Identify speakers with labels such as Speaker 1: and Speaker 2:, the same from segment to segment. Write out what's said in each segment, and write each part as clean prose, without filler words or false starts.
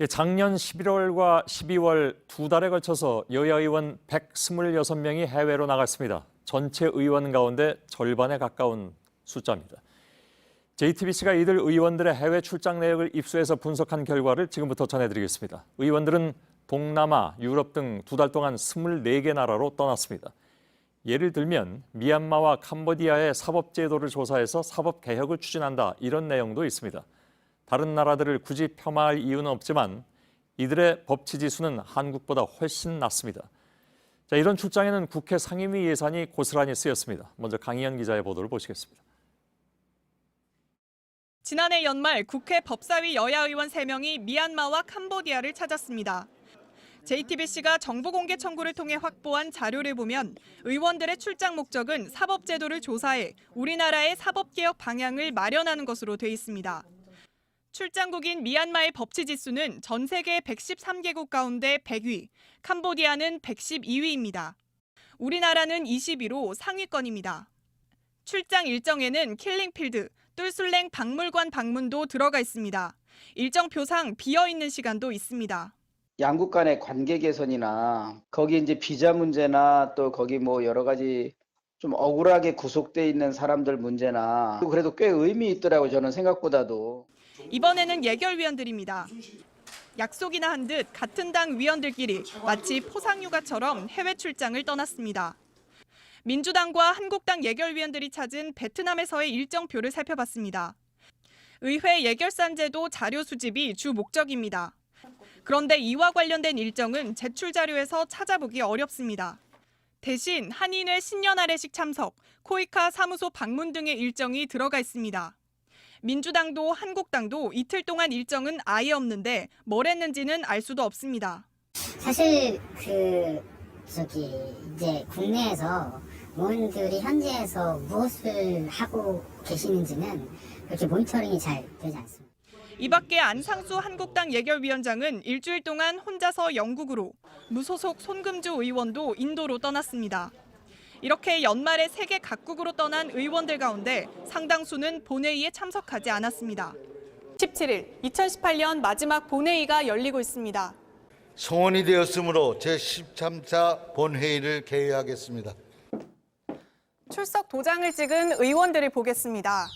Speaker 1: 작년 11월과 12월 두 달에 걸쳐서 여야 의원 126명이 해외로 나갔습니다. 전체 의원 가운데 절반에 가까운 숫자입니다. JTBC가 이들 의원들의 해외 출장 내역을 입수해서 분석한 결과를 지금부터 전해드리겠습니다. 의원들은 동남아, 유럽 등 두 달 동안 24개 나라로 떠났습니다. 예를 들면 미얀마와 캄보디아의 사법제도를 조사해서 사법개혁을 추진한다, 이런 내용도 있습니다. 다른 나라들을 굳이 폄하할 이유는 없지만 이들의 법치 지수는 한국보다 훨씬 낮습니다. 이런 출장에는 국회 상임위 예산이 고스란히 쓰였습니다. 먼저 강희연 기자의 보도를 보시겠습니다.
Speaker 2: 지난해 연말 국회 법사위 여야 의원 3명이 미얀마와 캄보디아를 찾았습니다. JTBC가 정보 공개 청구를 통해 확보한 자료를 보면 의원들의 출장 목적은 사법제도를 조사해 우리나라의 사법개혁 방향을 마련하는 것으로 돼 있습니다. 출장국인 미얀마의 법치 지수는 전 세계 113개국 가운데 100위, 캄보디아는 112위입니다. 우리나라는 20위로 상위권입니다. 출장 일정에는 킬링필드, 뚫술랭 박물관 방문도 들어가 있습니다. 일정표상 비어있는 시간도 있습니다.
Speaker 3: 양국 간의 관계 개선이나 거기 이제 비자 문제나 또 거기 뭐 여러 가지 좀 억울하게 구속돼 있는 사람들 문제나 그래도 꽤 의미 있더라고요. 저는 생각보다도.
Speaker 2: 이번에는 예결위원들입니다. 약속이나 한 듯 같은 당 위원들끼리 마치 포상휴가처럼 해외 출장을 떠났습니다. 민주당과 한국당 예결위원들이 찾은 베트남에서의 일정표를 살펴봤습니다. 의회 예결산제도 자료 수집이 주 목적입니다. 그런데 이와 관련된 일정은 제출 자료에서 찾아보기 어렵습니다. 대신 한인회 신년 아래식 참석, 코이카 사무소 방문 등의 일정이 들어가 있습니다. 민주당도 한국당도 이틀 동안 일정은 아예 없는데 뭘 했는지는 알 수도 없습니다.
Speaker 4: 사실 이제 국내에서 의원들이 현지에서 무엇을 하고 계시는지는 그렇게 모니터링이 잘 되지 않습니다.
Speaker 2: 이 밖에 안상수 한국당 예결위원장은 일주일 동안 혼자서 영국으로, 무소속 손금주 의원도 인도로 떠났습니다. 이렇게 연말에 세계 각국으로 떠난 의원들 가운데 상당수는 본회의에 참석하지 않았습니다. 17일, 2018년 마지막 본회의가 열리고 있습니다.
Speaker 5: 성원이 되었으므로 제13차 본회의를 개회하겠습니다.
Speaker 2: 출석 도장을 찍은 의원들을 보겠습니다.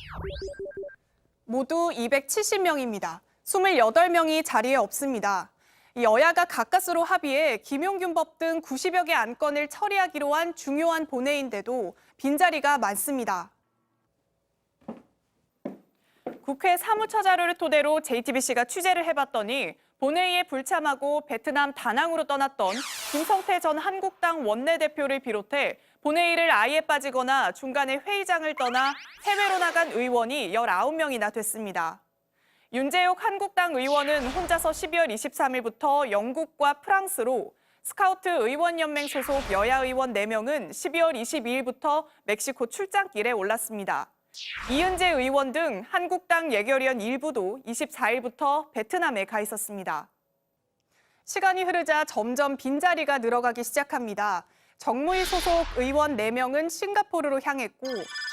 Speaker 2: 모두 270명입니다. 28명이 자리에 없습니다. 여야가 가까스로 합의해 김용균법 등 90여 개 안건을 처리하기로 한 중요한 본회의인데도 빈자리가 많습니다. 국회 사무처 자료를 토대로 JTBC가 취재를 해봤더니 본회의에 불참하고 베트남 다낭으로 떠났던 김성태 전 한국당 원내대표를 비롯해 본회의를 아예 빠지거나 중간에 회의장을 떠나 해외로 나간 의원이 19명이나 됐습니다. 윤재욱 한국당 의원은 혼자서 12월 23일부터 영국과 프랑스로, 스카우트 의원연맹 소속 여야 의원 4명은 12월 22일부터 멕시코 출장길에 올랐습니다. 이은재 의원 등 한국당 예결위원 일부도 24일부터 베트남에 가 있었습니다. 시간이 흐르자 점점 빈자리가 늘어가기 시작합니다. 정무위 소속 의원 4명은 싱가포르로 향했고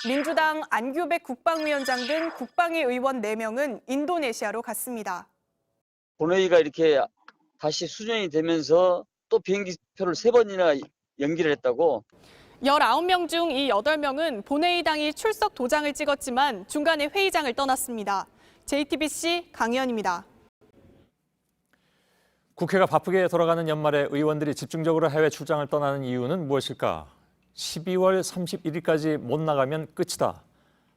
Speaker 2: 민주당 안규백 국방위원장 등 국방위 의원 4명은 인도네시아로 갔습니다.
Speaker 6: 본회의가 이렇게 다시 수정이 되면서 또 비행기표를 3번이나 연기를 했다고?
Speaker 2: 19명 중 이 8명은 본회의 당일 출석 도장을 찍었지만 중간에 회의장을 떠났습니다. JTBC 강희연입니다.
Speaker 1: 국회가 바쁘게 돌아가는 연말에 의원들이 집중적으로 해외 출장을 떠나는 이유는 무엇일까? 12월 31일까지 못 나가면 끝이다.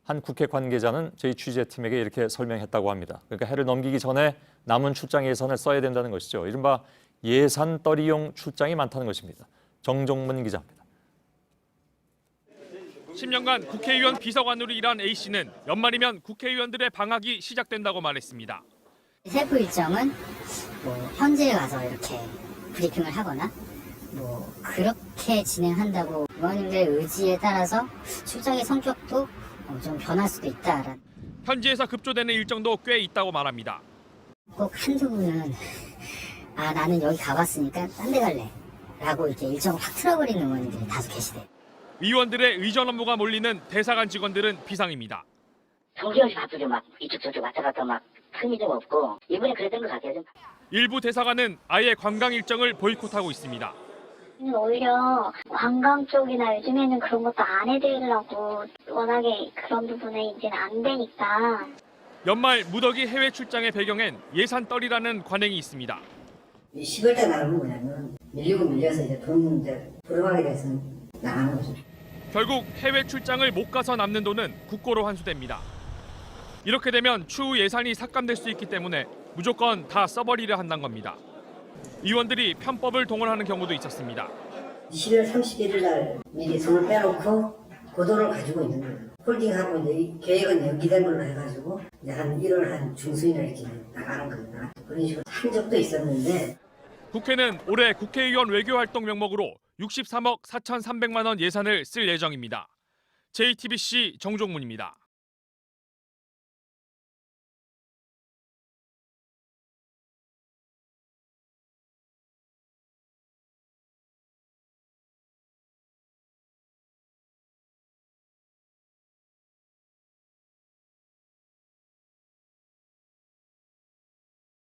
Speaker 1: 한 국회 관계자는 저희 취재팀에게 이렇게 설명했다고 합니다. 그러니까 해를 넘기기 전에 남은 출장 예산을 써야 된다는 것이죠. 이른바 예산떨이용 출장이 많다는 것입니다. 정종문 기자입니다.
Speaker 7: 10년간 국회의원 비서관으로 일한 A씨는 연말이면 국회의원들의 방학이 시작된다고 말했습니다.
Speaker 4: 세부 일정은 현지에 가서 이렇게 브리핑을 하거나 그렇게 진행한다고 의원님들의 의지에 따라서 출장의 성격도 좀 변할 수도 있다라는.
Speaker 7: 현지에서 급조되는 일정도 꽤 있다고 말합니다.
Speaker 4: 꼭 한두 분은 나는 여기 가봤으니까 딴 데 갈래 라고 이렇게 일정을 확 틀어버리는 의원님들이 다수 계시대요.
Speaker 7: 의원들의 의전 업무가 몰리는 대사관 직원들은 비상입니다.
Speaker 8: 성질없이 바쁘죠. 막 이쪽 저쪽 왔다 갔다 막 틈이 좀 없고 이번에 그랬던 것 같아요. 좀.
Speaker 7: 일부 대사관은 아예 관광 일정을 보이콧하고 있습니다.
Speaker 9: 오히려 관광 쪽이나 요즘에는 그런 것도 안 해드리려고 워낙에 그런 부분에 이제는 안 되니까.
Speaker 7: 연말 무더기 해외 출장의 배경엔 예산떨이라는 관행이 있습니다.
Speaker 10: 10월달 나가는 뭐냐면 밀려서 이제 돈 들어가게 돼서 나가는 거죠.
Speaker 7: 결국 해외 출장을 못 가서 남는 돈은 국고로 환수됩니다. 이렇게 되면 추후 예산이 삭감될 수 있기 때문에 무조건 다 써버리려 한다는 겁니다. 의원들이 편법을 동원하는 경우도 있었습니다.
Speaker 10: 10월 31일 날 미리 돈을 빼놓고 그 돈을 가지고 있는 거예요. 홀딩하고 이제 이 계획은 연기된 걸로 해가지고 이제 한 1월 한 중순이나 이렇게 나가는 겁니다. 그런 식으로 한 적도 있었는데
Speaker 7: 국회는 올해 국회의원 외교활동 명목으로 63억 4,300만 원 예산을 쓸 예정입니다. JTBC 정종문입니다.